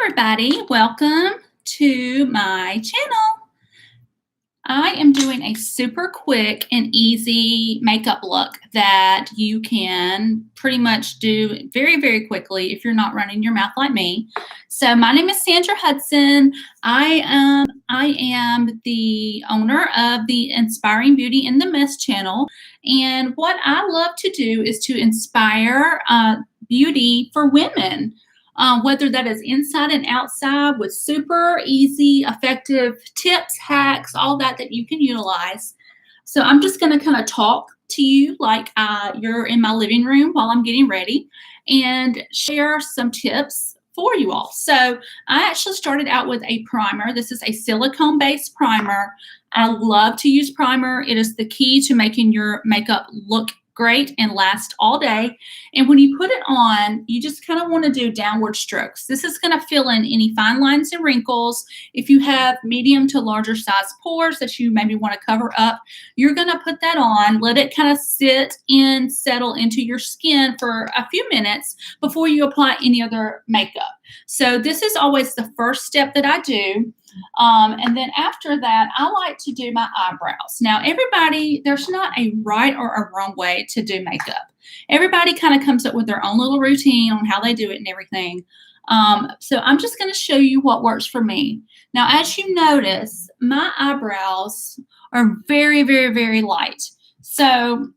everybody, welcome to my channel. I am doing a super quick and easy makeup look that you can pretty much do very quickly if you're not running your mouth like me. So my name is Sandra Hudson. I am the owner of the Inspiring Beauty in the Mess channel, and what I love to do is to inspire beauty for women. Whether that is inside and outside, with super easy, effective tips, hacks, all that you can utilize. So I'm just going to kind of talk to you like you're in my living room while I'm getting ready and share some tips for you all. So I actually started out with a primer. This is a silicone-based primer. I love to use primer. It is the key to making your makeup look great and last all day. And when you put it on, you just kind of want to do downward strokes. This is going to fill in any fine lines and wrinkles. If you have medium to larger size pores that you maybe want to cover up, you're going to put that on, let it kind of sit and settle into your skin for a few minutes before you apply any other makeup. So this is always the first step that I do. And then after that, I like to do my eyebrows. Now, everybody, there's not a right or a wrong way to do makeup. Everybody kind of comes up with their own little routine on how they do it and everything. So I'm just going to show you what works for me. Now, as you notice, my eyebrows are very light. So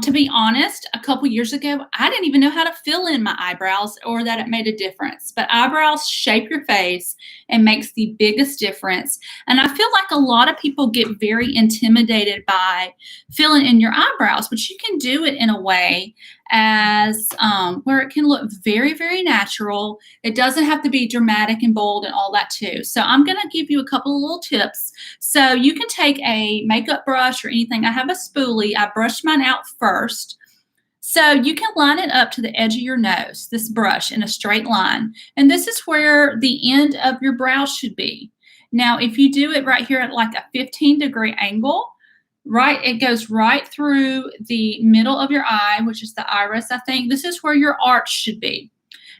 to be honest, a couple years ago, I didn't even know how to fill in my eyebrows or that it made a difference. But eyebrows shape your face and makes the biggest difference. And I feel like a lot of people get very intimidated by filling in your eyebrows, but you can do it in a way as where it can look very natural. It doesn't have to be dramatic and bold and all that too. So I'm going to give you a couple of little tips. So you can take a makeup brush or anything. I have a spoolie. I brush mine out first. So you can line it up to the edge of your nose, this brush, in a straight line. And this is where the end of your brow should be. Now, if you do it right here at like a 15-degree angle, it goes right through the middle of your eye, which is the iris, I think. This is where your arch should be.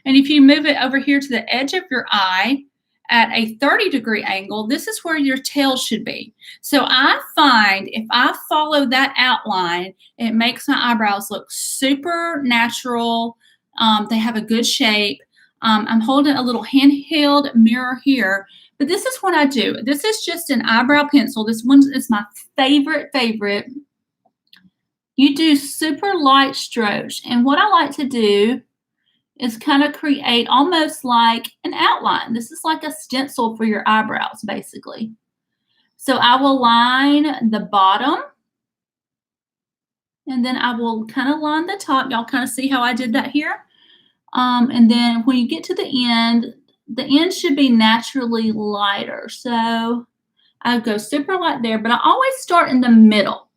And if you move it over here to the edge of your eye at a 30-degree angle, this is where your tail should be. So I find if I follow that outline, it makes my eyebrows look super natural. They have a good shape. I'm holding a little handheld mirror here. But this is what I do. This is just an eyebrow pencil. This one is my favorite. You do super light strokes. And what I like to do is kind of create almost like an outline. This is like a stencil for your eyebrows, basically. So I will line the bottom. And then I will kind of line the top. Y'all kind of see how I did that here. And then when you get to the end should be naturally lighter. So I go super light there, but I always start in the middle,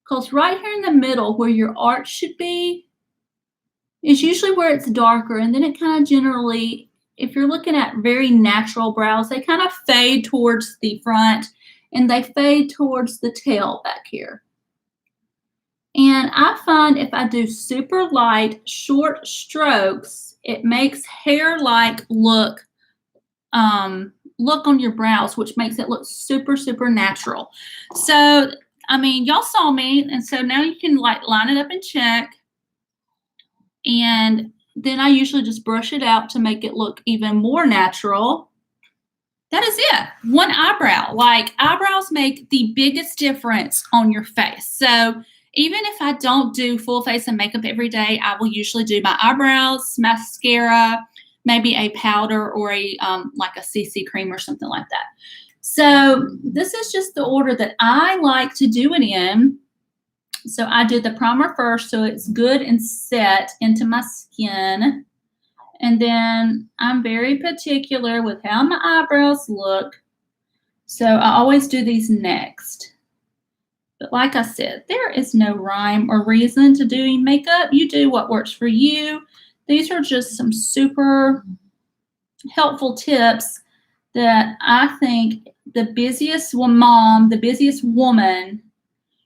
because right here in the middle where your arch should be is usually where it's darker. And then it kind of generally, if you're looking at very natural brows, they kind of fade towards the front and they fade towards the tail back here. And I find if I do super light, short strokes, it makes hair-like look on your brows, which makes it look super natural. So, I mean, y'all saw me, and so now you can like line it up and check. And then I usually just brush it out to make it look even more natural. That is it. One eyebrow. Like, eyebrows make the biggest difference on your face. So even if I don't do full face and makeup every day, I will usually do my eyebrows, mascara, maybe a powder or a like a CC cream or something like that. So this is just the order that I like to do it in. So I did the primer first, so it's good and set into my skin. And then I'm very particular with how my eyebrows look. So I always do these next. But like I said, there is no rhyme or reason to doing makeup. You do what works for you. These are just some super helpful tips that I think the busiest mom, the busiest woman,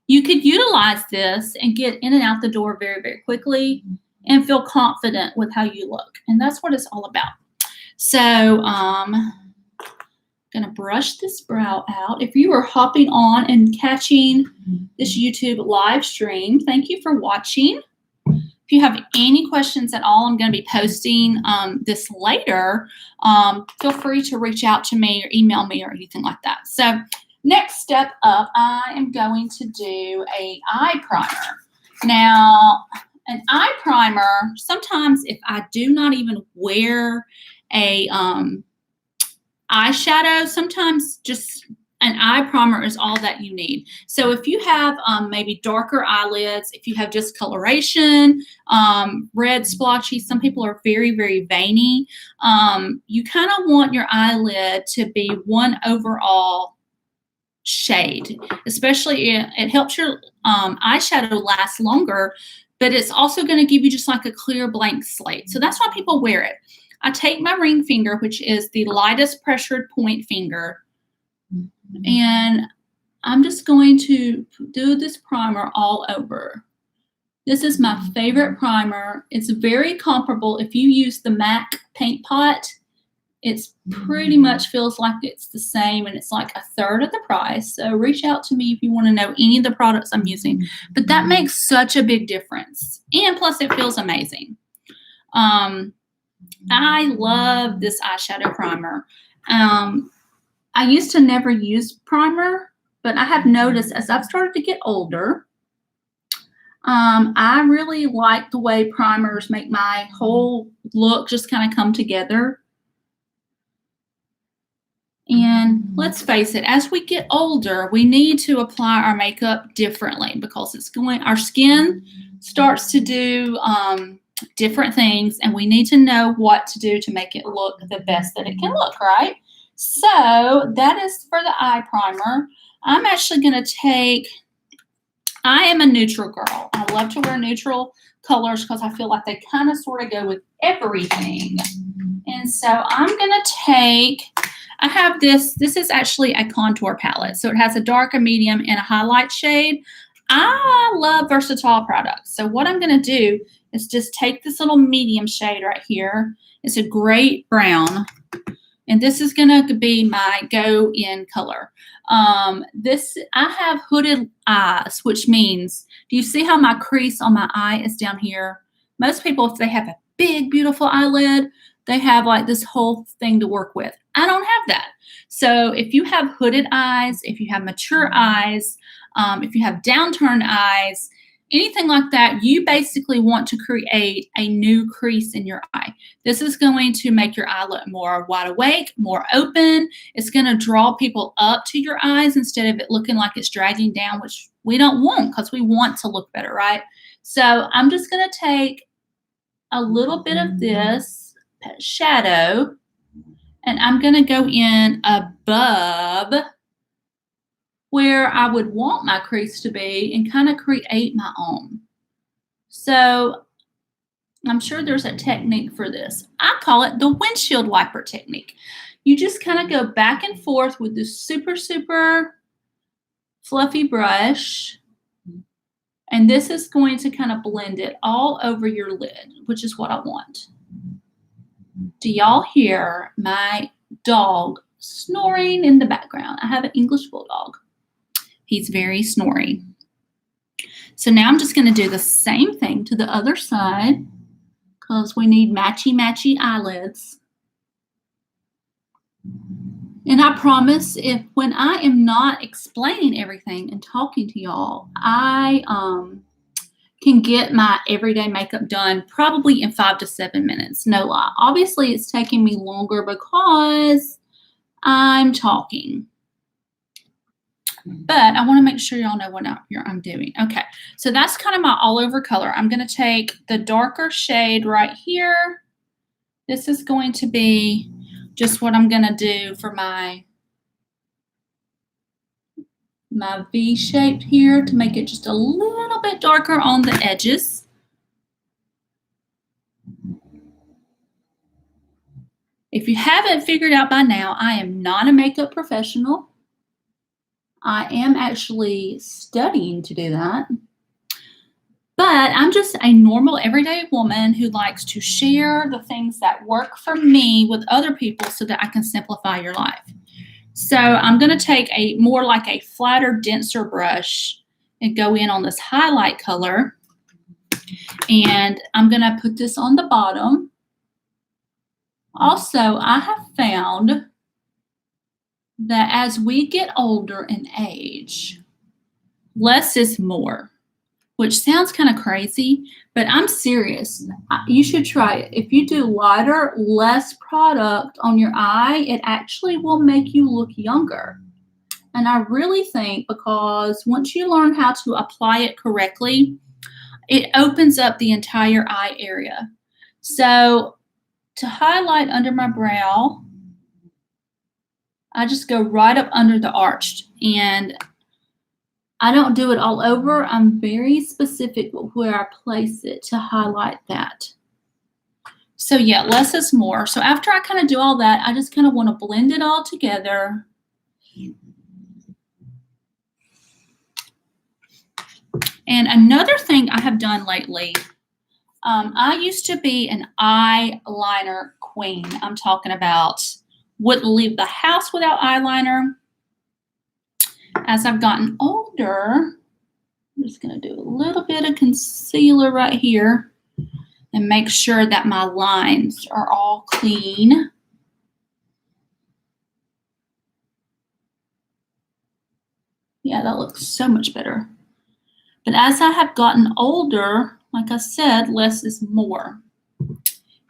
you could utilize this and get in and out the door very quickly and feel confident with how you look. And that's what it's all about. So gonna brush this brow out. If you are hopping on and catching this YouTube live stream, thank you for watching. If you have any questions at all, I'm going to be posting this later. Feel free to reach out to me or email me or anything like that. So next step up, I am going to do a eye primer. Now, an eye primer, sometimes if I do not even wear a eyeshadow, sometimes just an eye primer is all that you need. So if you have maybe darker eyelids, if you have discoloration, red splotchy, some people are very, very veiny, you kind of want your eyelid to be one overall shade. Especially it helps your eyeshadow last longer, but it's also going to give you just like a clear blank slate. So that's why people wear it. I take my ring finger, which is the lightest pressured point finger, and I'm just going to do this primer all over. This is my favorite primer. It's very comparable. If you use the MAC paint pot, it's pretty much feels like it's the same, and it's like a third of the price. So reach out to me if you want to know any of the products I'm using. But that makes such a big difference. And plus it feels amazing. I love this eyeshadow primer. I used to never use primer, but I have noticed as I've started to get older, I really like the way primers make my whole look just kind of come together. And let's face it, as we get older, we need to apply our makeup differently because our skin starts to do different things, and we need to know what to do to make it look the best that it can look, right? So that is for the eye primer. I'm actually going to I am a neutral girl. I love to wear neutral colors because I feel like they kind of sort of go with everything. And so I'm going to I have this is actually a contour palette. So it has a dark, a medium, and a highlight shade. I love versatile products. So what I'm going to do is just take this little medium shade right here. It's a great brown. And this is going to be my go-in color. I have hooded eyes, which means, do you see how my crease on my eye is down here? Most people, if they have a big, beautiful eyelid, they have like this whole thing to work with. I don't have that. So if you have hooded eyes, if you have mature eyes, if you have downturned eyes, anything like that, you basically want to create a new crease in your eye. This is going to make your eye look more wide awake, more open. It's going to draw people up to your eyes instead of it looking like it's dragging down, which we don't want because we want to look better, right? So I'm just going to take a little bit of this shadow, and I'm going to go in above where I would want my crease to be and kind of create my own. So I'm sure there's a technique for this. I call it the windshield wiper technique. You just kind of go back and forth with this super, super fluffy brush. And this is going to kind of blend it all over your lid, which is what I want. Do y'all hear my dog snoring in the background? I have an English bulldog. He's very snory. So now I'm just going to do the same thing to the other side because we need matchy eyelids. And I promise when I am not explaining everything and talking to y'all, I can get my everyday makeup done probably in 5 to 7 minutes. No lie. Obviously, it's taking me longer because I'm talking. But I want to make sure y'all know what I'm doing. Okay, so that's kind of my all over color. I'm going to take the darker shade right here. This is going to be just what I'm going to do for my V shape here to make it just a little bit darker on the edges. If you haven't figured out by now, I am not a makeup professional. I am actually studying to do that. But I'm just a normal, everyday woman who likes to share the things that work for me with other people so that I can simplify your life. So I'm going to take a more like a flatter, denser brush and go in on this highlight color. And I'm going to put this on the bottom. Also, I have found that as we get older in age, less is more, which sounds kind of crazy, but I'm serious. You should try it. If you do lighter, less product on your eye, it actually will make you look younger. And I really think because once you learn how to apply it correctly, it opens up the entire eye area. So to highlight under my brow, I just go right up under the arch, and I don't do it all over. I'm very specific where I place it to highlight that. So yeah, less is more. So after I kind of do all that, I just kind of want to blend it all together. And another thing I have done lately, I used to be an eyeliner queen. I'm talking about wouldn't leave the house without eyeliner. As I've gotten older, I'm just going to do a little bit of concealer right here and make sure that my lines are all clean. Yeah, that looks so much better. But as I have gotten older, like I said, less is more.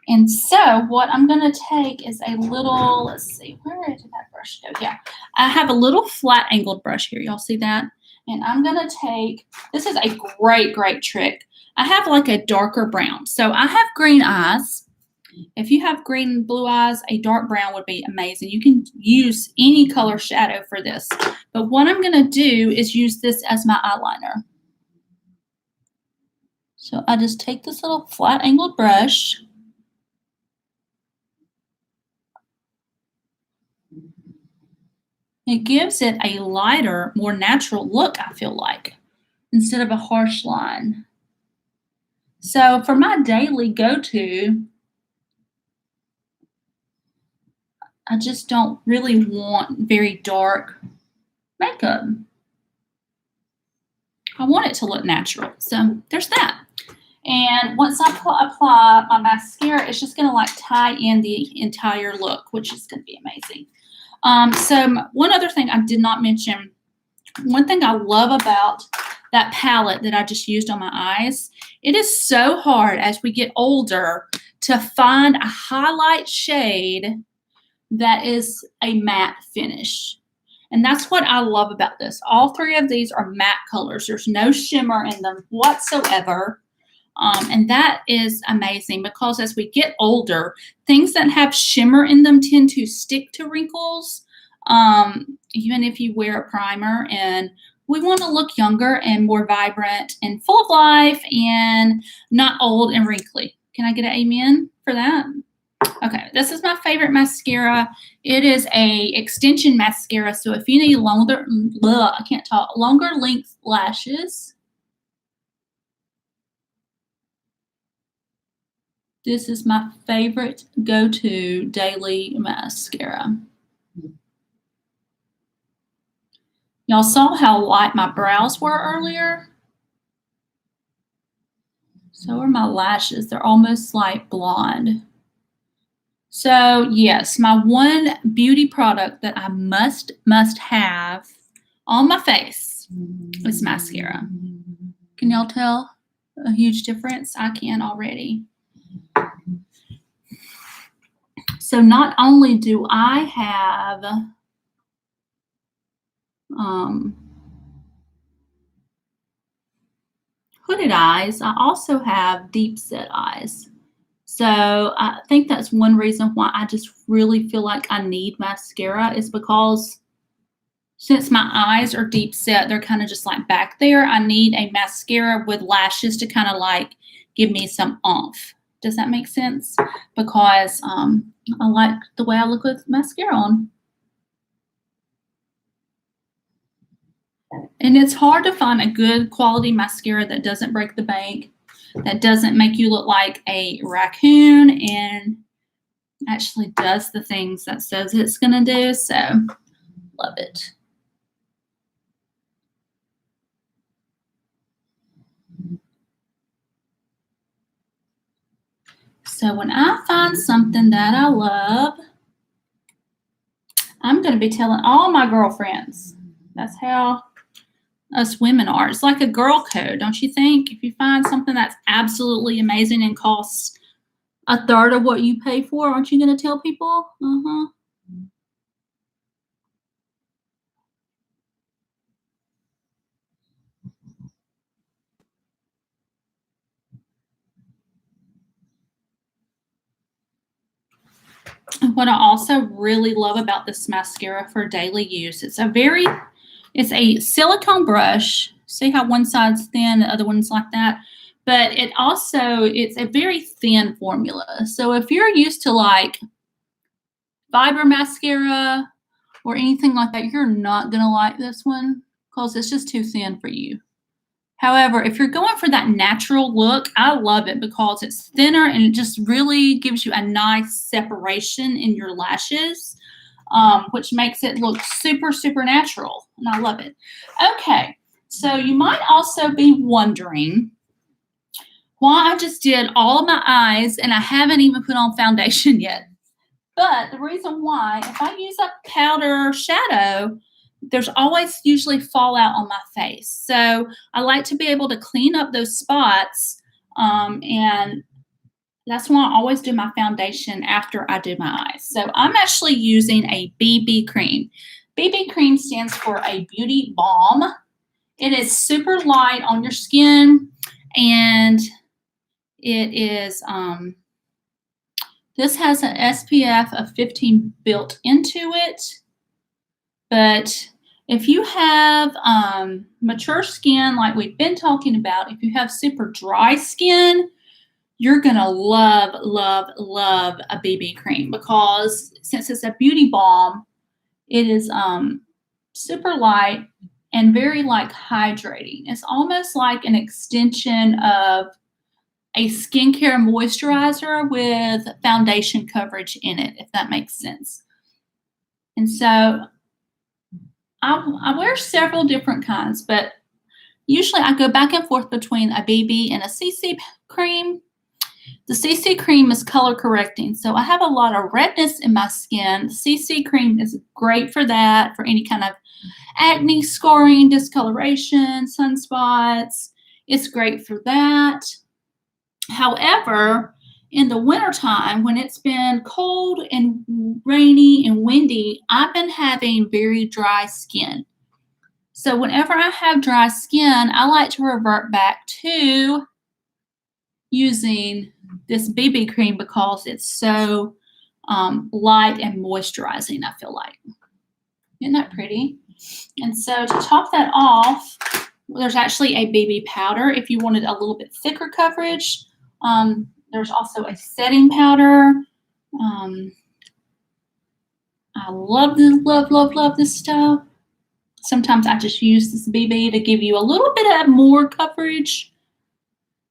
And so what I'm going to take is a little, let's see, where did that brush go? Yeah, I have a little flat angled brush here. Y'all see that? And I'm going to take, this is a great, great trick. I have like a darker brown. So I have green eyes. If you have green and blue eyes, a dark brown would be amazing. You can use any color shadow for this. But what I'm going to do is use this as my eyeliner. So I just take this little flat angled brush. It gives it a lighter, more natural look, I feel like, instead of a harsh line. So for my daily go-to, I just don't really want very dark makeup. I want it to look natural. So there's that. And once I apply my mascara, it's just going to like tie in the entire look, which is going to be amazing. So one other thing I did not mention, one thing I love about that palette that I just used on my eyes, it is so hard as we get older to find a highlight shade that is a matte finish. And that's what I love about this. All three of these are matte colors. There's no shimmer in them whatsoever. And that is amazing because as we get older, things that have shimmer in them tend to stick to wrinkles, even if you wear a primer. And we want to look younger and more vibrant and full of life and not old and wrinkly. Can I get an amen for that? Okay, this is my favorite mascara. It is a extension mascara. So if you need longer, longer length lashes, this is my favorite go-to daily mascara. Y'all saw how light my brows were earlier? So are my lashes. They're almost like blonde. So yes, my one beauty product that I must have on my face is mascara. Can y'all tell a huge difference? I can already. So not only do I have hooded eyes, I also have deep set eyes. So I think that's one reason why I just really feel like I need mascara is because since my eyes are deep set, they're kind of just like back there. I need a mascara with lashes to kind of like give me some oomph. Does that make sense? Because I like the way I look with mascara on. And it's hard to find a good quality mascara that doesn't break the bank, that doesn't make you look like a raccoon, and actually does the things that says it's gonna do. So love it. So when I find something that I love, I'm going to be telling all my girlfriends. That's how us women are. It's like a girl code, don't you think? If you find something that's absolutely amazing and costs a third of what you pay for, aren't you going to tell people? Uh-huh. And what I also really love about this mascara for daily use, it's a silicone brush. See how one side's thin, the other one's like that? But it's a very thin formula. So if you're used to like fiber mascara or anything like that, you're not gonna like this one because it's just too thin for you. However, if you're going for that natural look, I love it because it's thinner and it just really gives you a nice separation in your lashes, which makes it look super, super natural. And I love it. Okay, so you might also be wondering why I just did all of my eyes and I haven't even put on foundation yet. But the reason why, if I use a powder shadow, there's always usually fallout on my face. So I like to be able to clean up those spots. And that's why I always do my foundation after I do my eyes. So I'm actually using a BB cream. BB cream stands for a beauty balm. It is super light on your skin, and it is this has an SPF of 15 built into it, but if you have mature skin, like we've been talking about, if you have super dry skin, you're gonna love, love, love a BB cream because since it's a beauty balm, it is super light and very like hydrating. It's almost like an extension of a skincare moisturizer with foundation coverage in it, if that makes sense. And so I wear several different kinds, but usually I go back and forth between a BB and a CC cream. The CC cream is color correcting, so I have a lot of redness in my skin. The CC cream is great for that, for any kind of acne, scarring, discoloration, sunspots. It's great for that. However, in the wintertime, when it's been cold and rainy and windy, I've been having very dry skin. So whenever I have dry skin, I like to revert back to using this BB cream because it's so light and moisturizing, I feel like. Isn't that pretty? And so to top that off, there's actually a BB powder if you wanted a little bit thicker coverage. There's also a setting powder. I love this, love, love, love this stuff. Sometimes I just use this BB to give you a little bit of more coverage.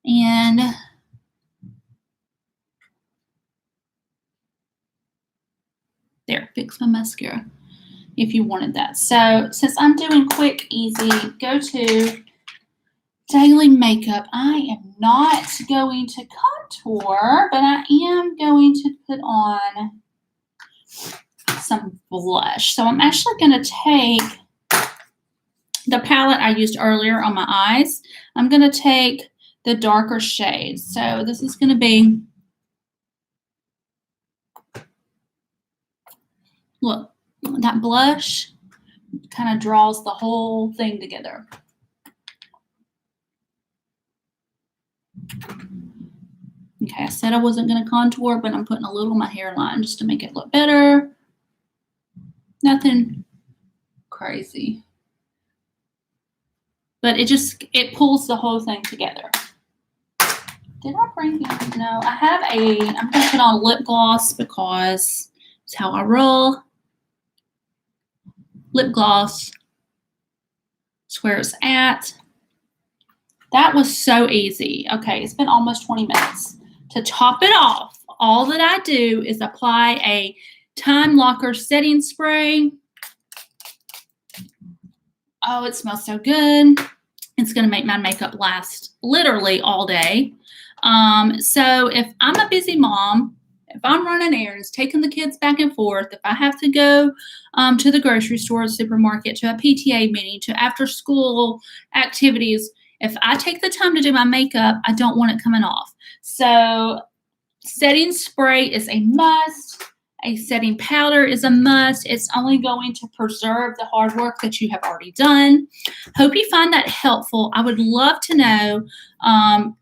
And there, fix my mascara if you wanted that. So since I'm doing quick, easy, go to daily makeup. I am not going to contour, but I am going to put on some blush. So I'm actually going to take the palette I used earlier on my eyes. I'm going to take the darker shades. So this is going to be, look, that blush kind of draws the whole thing together. Okay, I said I wasn't going to contour, but I'm putting a little on my hairline just to make it look better. Nothing crazy. But it pulls the whole thing together. Did I bring it? No, I'm going to put on lip gloss because it's how I roll. Lip gloss, It's where it's at. That was so easy. Okay, it's been almost 20 minutes. To top it off, all that I do is apply a Time Locker setting spray. Oh, it smells so good. It's going to make my makeup last literally all day. So if I'm a busy mom, if I'm running errands, taking the kids back and forth, if I have to go to the grocery store, supermarket, to a PTA meeting, to after school activities, if I take the time to do my makeup, I don't want it coming off. So setting spray is a must. A setting powder is a must. It's only going to preserve the hard work that you have already done. Hope you find that helpful. I would love to know,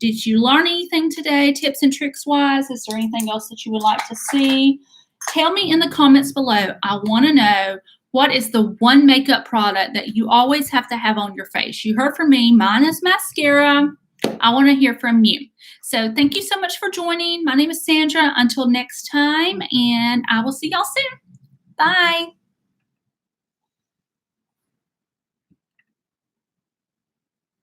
did you learn anything today, tips and tricks wise? Is there anything else that you would like to see? Tell me in the comments below. I want to know, what is the one makeup product that you always have to have on your face? You heard from me. Mine is mascara. I want to hear from you. So thank you so much for joining. My name is Sandra. Until next time, and I will see y'all soon. Bye.